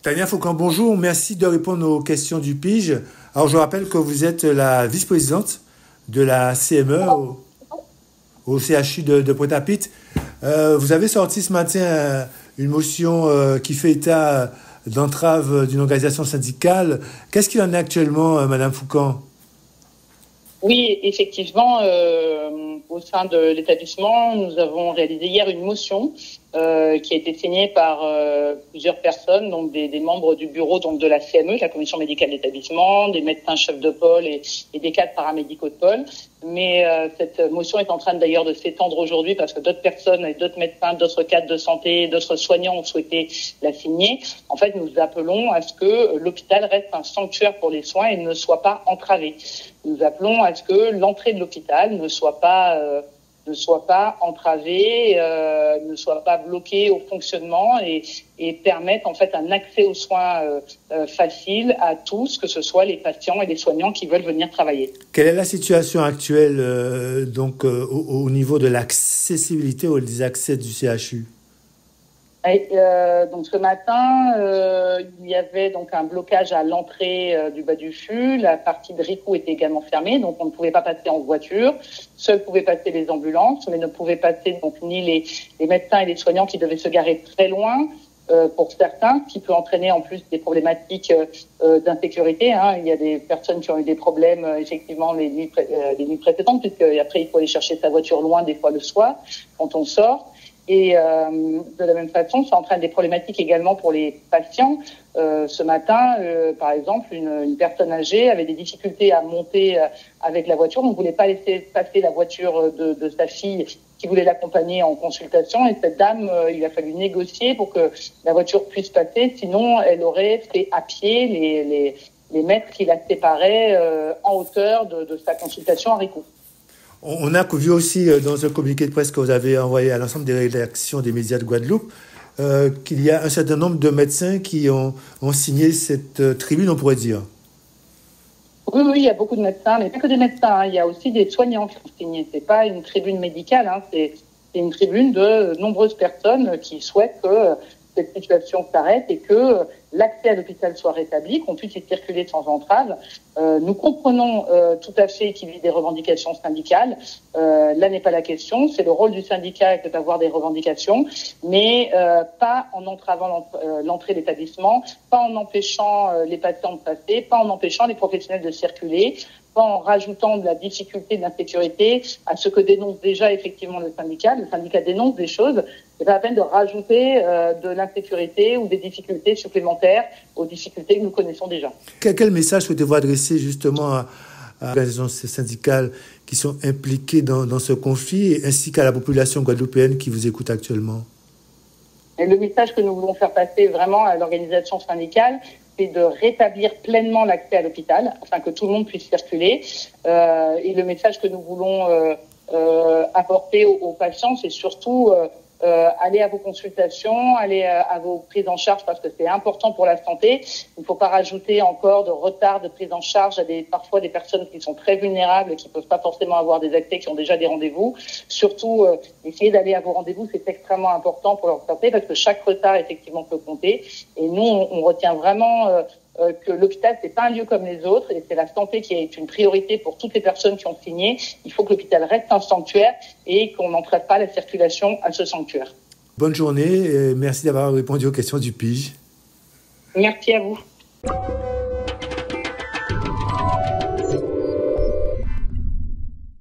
Tania Faucon, bonjour. Merci de répondre aux questions du PIGE. Alors, je rappelle que vous êtes la vice-présidente de la CME au CHU de Pointe-à-Pitre. Vous avez sorti ce matin une motion qui fait état d'entrave d'une organisation syndicale. Qu'est-ce qu'il en est actuellement, Madame Faucon? Oui, effectivement, au sein de l'établissement, nous avons réalisé hier une motion qui a été signée par plusieurs personnes, donc des membres du bureau donc de la CME, la commission médicale d'établissement, des médecins chefs de pôle et des cadres paramédicaux de pôle. Mais cette motion est en train d'ailleurs de s'étendre aujourd'hui parce que d'autres personnes, et d'autres médecins, d'autres cadres de santé, d'autres soignants ont souhaité la signer. En fait, nous appelons à ce que l'hôpital reste un sanctuaire pour les soins et ne soit pas entravé. Nous appelons à ce que l'entrée de l'hôpital ne soit pas entravée, ne soit pas bloquée au fonctionnement et permette en fait un accès aux soins facile à tous, que ce soit les patients et les soignants qui veulent venir travailler. Quelle est la situation actuelle au niveau de l'accessibilité ou des accès du CHU? Donc ce matin, il y avait donc un blocage à l'entrée du bas du fût. La partie de Ricou était également fermée, donc on ne pouvait pas passer en voiture. Seuls pouvaient passer les ambulances, mais ne pouvaient passer donc ni les médecins et les soignants qui devaient se garer très loin. Pour certains, ce qui peut entraîner en plus des problématiques d'insécurité. Il y a des personnes qui ont eu des problèmes effectivement les nuits précédentes, puisque après il faut aller chercher sa voiture loin des fois le soir quand on sort. Et de la même façon, ça entraîne des problématiques également pour les patients. Ce matin, par exemple, une personne âgée avait des difficultés à monter avec la voiture. On ne voulait pas laisser passer la voiture de sa fille qui voulait l'accompagner en consultation. Et cette dame, il a fallu négocier pour que la voiture puisse passer. Sinon, elle aurait fait à pied les mètres qui la séparaient en hauteur de sa consultation à Ricou. On a vu aussi dans un communiqué de presse que vous avez envoyé à l'ensemble des rédactions des médias de Guadeloupe qu'il y a un certain nombre de médecins qui ont signé cette tribune, on pourrait dire. Oui, il y a beaucoup de médecins, mais pas que des médecins. Il y a aussi des soignants qui ont signé. C'est pas une tribune médicale, c'est une tribune de nombreuses personnes qui souhaitent que cette situation s'arrête et que l'accès à l'hôpital soit rétabli, qu'on puisse y circuler sans entrave. Nous comprenons tout à fait qu'il y ait des revendications syndicales. Là n'est pas la question. C'est le rôle du syndicat d'avoir des revendications, mais pas en entravant l'entrée de l'établissement, pas en empêchant les patients de passer, pas en empêchant les professionnels de circuler, pas en rajoutant de la difficulté, de l'insécurité à ce que dénonce déjà effectivement le syndicat. Le syndicat dénonce des choses. C'est pas la peine de rajouter de l'insécurité ou des difficultés supplémentaires aux difficultés que nous connaissons déjà. Quel message souhaitez-vous adresser justement à organisations syndicales qui sont impliquées dans ce conflit ainsi qu'à la population guadeloupéenne qui vous écoute actuellement? Et le message que nous voulons faire passer vraiment à l'organisation syndicale, c'est de rétablir pleinement l'accès à l'hôpital afin que tout le monde puisse circuler. Et le message que nous voulons apporter aux patients, c'est surtout aller à vos consultations, aller à vos prises en charge parce que c'est important pour la santé. Il ne faut pas rajouter encore de retard de prise en charge à parfois des personnes qui sont très vulnérables, qui ne peuvent pas forcément avoir des accès, qui ont déjà des rendez-vous. Surtout, essayer d'aller à vos rendez-vous, c'est extrêmement important pour leur santé parce que chaque retard effectivement peut compter. Et nous, on retient vraiment que l'hôpital, c'est pas un lieu comme les autres et c'est la santé qui est une priorité pour toutes les personnes qui ont signé. Il faut que l'hôpital reste un sanctuaire et qu'on n'entrave pas la circulation à ce sanctuaire. Bonne journée et merci d'avoir répondu aux questions du PIGE. Merci à vous.